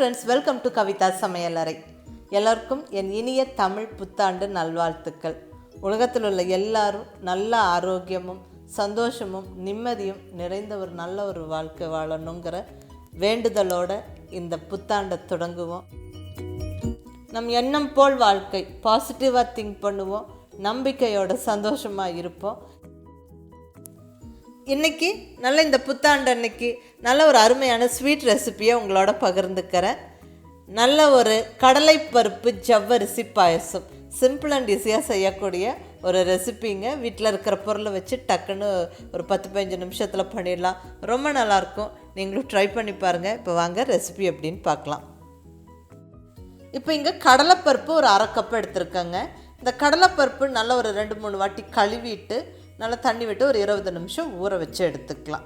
Friends, welcome to கவிதாசமையலறை. எல்லாருக்கும் என் இனிய தமிழ் புத்தாண்டு நல்வாழ்த்துக்கள். உலகத்தில் உள்ள எல்லாரும் நல்ல ஆரோக்கியமும் சந்தோஷமும் நிம்மதியும் நிறைந்த ஒரு நல்ல ஒரு வாழ்க்கை வாழணுங்கிற வேண்டுதலோட இந்த புத்தாண்டை தொடங்குவோம். நம் எண்ணம் போல் வாழ்க்கை, பாசிட்டிவாக திங்க் பண்ணுவோம், நம்பிக்கையோட சந்தோஷமாக இருப்போம். இன்றைக்கி நல்ல இந்த புத்தாண்டு அன்னைக்கு நல்ல ஒரு அருமையான ஸ்வீட் ரெசிப்பியை உங்களோட பகிர்ந்துக்கிறேன். நல்ல ஒரு கடலை பருப்பு ஜவ்வரிசி பாயசம், சிம்பிள் அண்ட் ஈஸியாக செய்யக்கூடிய ஒரு ரெசிப்பிங்க. வீட்டில் இருக்கிற பொருளை வச்சு டக்குன்னு ஒரு 10-15 நிமிஷத்தில் பண்ணிடலாம். ரொம்ப நல்லாயிருக்கும், நீங்களும் ட்ரை பண்ணி பாருங்கள். இப்போ வாங்க ரெசிபி எப்படின்னு பார்க்கலாம். இப்போ இங்கே கடலைப்பருப்பு ஒரு 1/2 கப் எடுத்துருக்கேங்க. இந்த கடலைப்பருப்பு நல்லா ஒரு 2-3 வாட்டி கழுவிட்டு நல்லா தண்ணி விட்டு ஒரு 20 நிமிஷம் ஊற வச்சு எடுத்துக்கலாம்.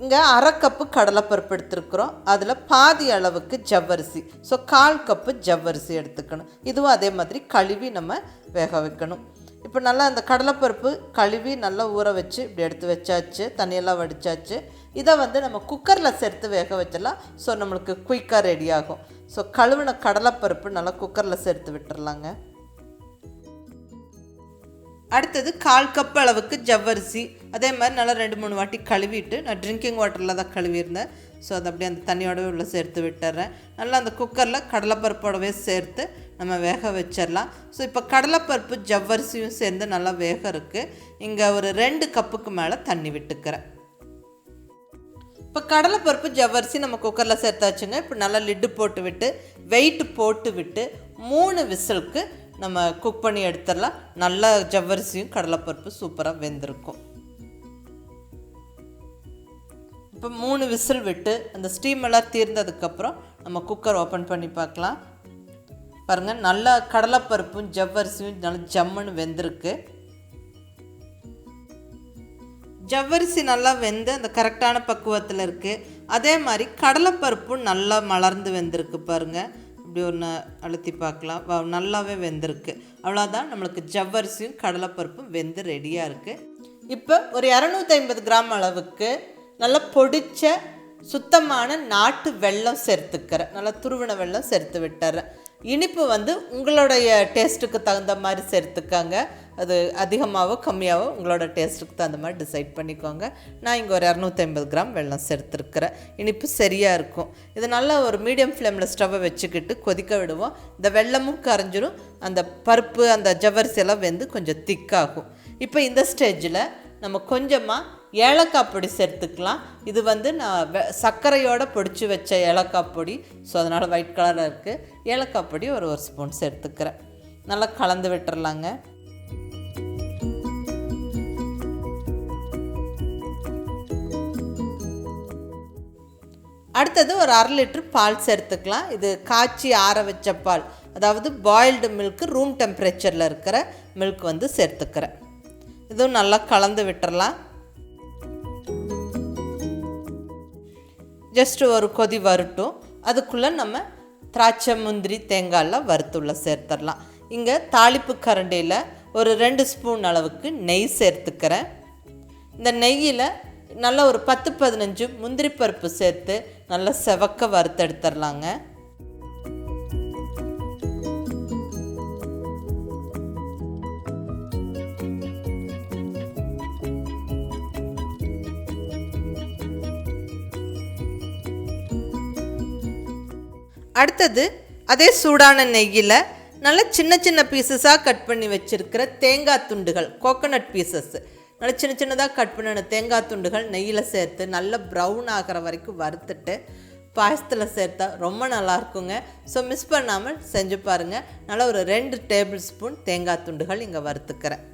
இங்கே 1/2 கப்பு கடலைப்பருப்பு எடுத்துருக்குறோம். அதில் பாதி அளவுக்கு ஜவ்வரிசி, ஸோ 1/4 கப்பு ஜவ்வரிசி எடுத்துக்கணும். இதுவும் அதே மாதிரி கழுவி நம்ம வேக வைக்கணும். இப்போ நல்லா அந்த கடலைப்பருப்பு கழுவி நல்லா ஊற வச்சு இப்படி எடுத்து வச்சாச்சு, தண்ணியெல்லாம் வடித்தாச்சு. இதை நம்ம குக்கரில் சேர்த்து வேக வச்சிடலாம். ஸோ நம்மளுக்கு குயிக்காக ரெடி ஆகும். ஸோ கழுவின கடலைப்பருப்பு நல்லா குக்கரில் சேர்த்து விட்டுறலாங்க. அடுத்தது 1/4 கப் அளவுக்கு ஜவ்வரிசி, அதே மாதிரி நல்லா 2-3 வாட்டி கழுவிட்டு, நான் ட்ரிங்கிங் வாட்டரில் தான் கழுவியிருந்தேன். ஸோ அதை அப்படியே அந்த தண்ணியோடவே உள்ளே சேர்த்து விட்டுறேன். நல்லா அந்த குக்கரில் கடலைப்பருப்போடவே சேர்த்து நம்ம வேக வச்சிடலாம். ஸோ இப்போ கடலைப்பருப்பு ஜவ்வரிசியும் சேர்ந்து நல்லா வேக இருக்குது. இங்கே ஒரு 2 கப்புக்கு மேலே தண்ணி விட்டுக்கிறேன். இப்போ கடலைப்பருப்பு ஜவ்வரிசி நம்ம குக்கரில் சேர்த்தாச்சுங்க. இப்போ நல்லா லிட்டு போட்டு விட்டு வெயிட் போட்டு விட்டு 3 விசிலுக்கு நம்ம குக் பண்ணி எடுத்துடலாம். நல்லா ஜவ்வரிசியும் கடலைப்பருப்பு சூப்பராக வெந்திருக்கும். இப்போ 3 விசில் விட்டு அந்த ஸ்டீம் எல்லாம் தீர்ந்ததுக்கப்புறம் நம்ம குக்கர் ஓப்பன் பண்ணி பார்க்கலாம். பாருங்கள், நல்லா கடலைப்பருப்பும் ஜவ்வரிசியும் நல்லா ஜம்முன்னு வெந்திருக்கு. ஜவ்வரிசி நல்லா வெந்து அந்த கரெக்டான பக்குவத்தில் இருக்குது. அதே மாதிரி கடலைப்பருப்பும் நல்லா மலர்ந்து வெந்திருக்கு. பாருங்கள், இப்படி ஒன்று அழுத்தி பார்க்கலாம். நல்லாவே வெந்திருக்கு. அவ்வளோதான், நம்மளுக்கு ஜவ்வரிசியும் கடலைப்பருப்பும் வெந்து ரெடியாக இருக்குது. இப்போ ஒரு 250 கிராம் அளவுக்கு நல்லா பொடிச்ச சுத்தமான நாட்டு வெல்லம் சேர்த்துக்கிறேன். நல்லா துருவின வெல்லம் சேர்த்து விட்டுறேன். இனிப்பு உங்களுடைய டேஸ்ட்டுக்கு தகுந்த மாதிரி சேர்த்துக்காங்க. அது அதிகமாகவோ கம்மியாகவோ உங்களோட டேஸ்ட்டுக்கு தகுந்த மாதிரி டிசைட் பண்ணிக்கோங்க. நான் இங்கே ஒரு 250 கிராம் வெல்லம் சேர்த்துருக்கிறேன். இனிப்பு சரியாக இருக்கும். இது நல்லா ஒரு மீடியம் ஃப்ளேமில் ஸ்டவ்வை வச்சுக்கிட்டு கொதிக்க விடுவோம். இந்த வெல்லமும் கரைஞ்சிரும், அந்த பருப்பு அந்த ஜவ்வரிசி எல்லாம் வெந்து கொஞ்சம் திக்காகும். இப்போ இந்த ஸ்டேஜில் நம்ம கொஞ்சமாக ஏலக்காய் பொடி சேர்த்துக்கலாம். இது நான் சர்க்கரையோடு பொடிச்சு வச்ச ஏலக்காய் பொடி, ஸோ அதனால் ஒயிட் கலரில் இருக்குது. ஏலக்காய் பொடி ஒரு ஸ்பூன் சேர்த்துக்கிறேன். நல்லா கலந்து விட்டுறலாங்க. அடுத்தது ஒரு 1/2 லிட்டர் பால் சேர்த்துக்கலாம். இது காய்ச்சி ஆற வச்ச பால், அதாவது பாயில்டு மில்க்கு, ரூம் டெம்பரேச்சரில் இருக்கிற மில்க் சேர்த்துக்கிறேன். இதுவும் நல்லா கலந்து விட்டுறலாம். ஜஸ்ட்டு ஒரு கொதி வரட்டும். அதுக்குள்ளே நம்ம திராட்சை, முந்திரி, தேங்காயெல்லாம் வறுத்துள்ள சேர்த்துடலாம். இங்கே தாளிப்பு கரண்டியில் ஒரு 2 ஸ்பூன் அளவுக்கு நெய் சேர்த்துக்கிறேன். இந்த நெய்யில் நல்லா ஒரு 10-15 முந்திரி பருப்பு சேர்த்து நல்லா செவக்க வறுத்தெடுத்துடலாங்க. அடுத்தது அதே சூடான நெய்யில் நல்லா சின்ன சின்ன பீசஸாக கட் பண்ணி வச்சுருக்கிற தேங்காய் துண்டுகள், கோகோனட் பீசஸ், நல்லா சின்ன சின்னதாக கட் பண்ணின தேங்காய் துண்டுகள் நெய்யில் சேர்த்து நல்லா ப்ரௌன் ஆகிற வரைக்கும் வறுத்துட்டு பாயசத்தில் சேர்த்தா ரொம்ப நல்லாயிருக்குங்க. ஸோ மிஸ் பண்ணாமல் செஞ்சு பாருங்கள். நல்லா ஒரு 2 டேபிள் ஸ்பூன் தேங்காய் துண்டுகள் இங்கே வறுத்துக்கிறேன்.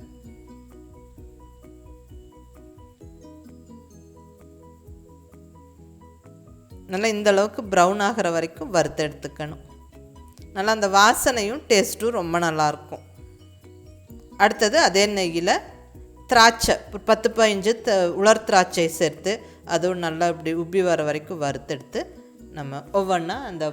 நல்லா இந்த அளவுக்கு ப்ரௌன் ஆகிற வரைக்கும் வறுத்து எடுத்துக்கணும். நல்லா அந்த வாசனையும் டேஸ்ட்டும் ரொம்ப நல்லாயிருக்கும். அடுத்தது அதே நெய்யில் திராட்சை, 10-15 உலர் திராட்சை சேர்த்து அதுவும் நல்லா இப்படி உப்பி வர வரைக்கும் வறுத்தெடுத்து நம்ம ஒவ்வொன்றா அந்த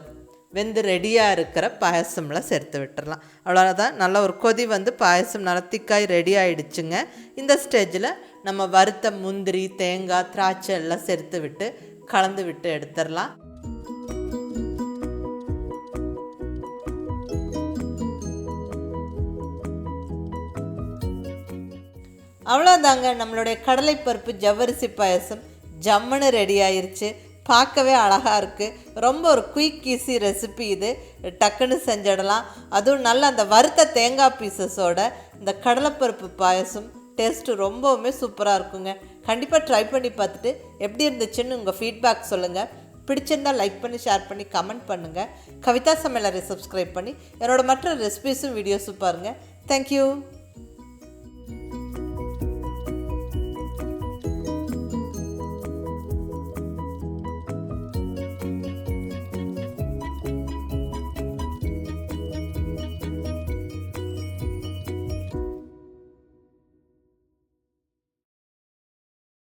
வெந்து ரெடியாக இருக்கிற பாயசம்லாம் சேர்த்து விட்டுடலாம். அவ்வளோதான், நல்ல ஒரு கொதி பாயசம் நல்லா திக்காய் ரெடி ஆகிடுச்சுங்க. இந்த ஸ்டேஜில் நம்ம வறுத்த முந்திரி, தேங்காய், திராட்சை எல்லாம் சேர்த்து விட்டு கலந்து விட்டு எடுத்துடலாம். அவ்வளோதாங்க, நம்மளுடைய கடலை பருப்பு ஜவ்வரிசி பாயசம் ஜம்முன்னு ரெடி ஆயிருச்சு. பார்க்கவே அழகாக இருக்குது. ரொம்ப ஒரு குயிக் ஈஸி ரெசிபி இது. டக்குன்னு செஞ்சிடலாம். அதுவும் நல்ல அந்த வறுத்த தேங்காய் பீசஸோட இந்த கடலைப்பருப்பு பாயசம் டேஸ்ட்டு ரொம்பவுமே சூப்பராக இருக்குங்க. கண்டிப்பாக ட்ரை பண்ணி பார்த்துட்டு எப்படி இருந்துச்சுன்னு உங்கள் ஃபீட்பேக் சொல்லுங்கள். பிடிச்சிருந்தால் லைக் பண்ணி, ஷேர் பண்ணி, கமெண்ட் பண்ணுங்கள். கவிதா சமையலறை சப்ஸ்கிரைப் பண்ணி என்னோடய மற்ற ரெசிபீஸும் வீடியோஸும் பாருங்கள். தேங்க்யூ.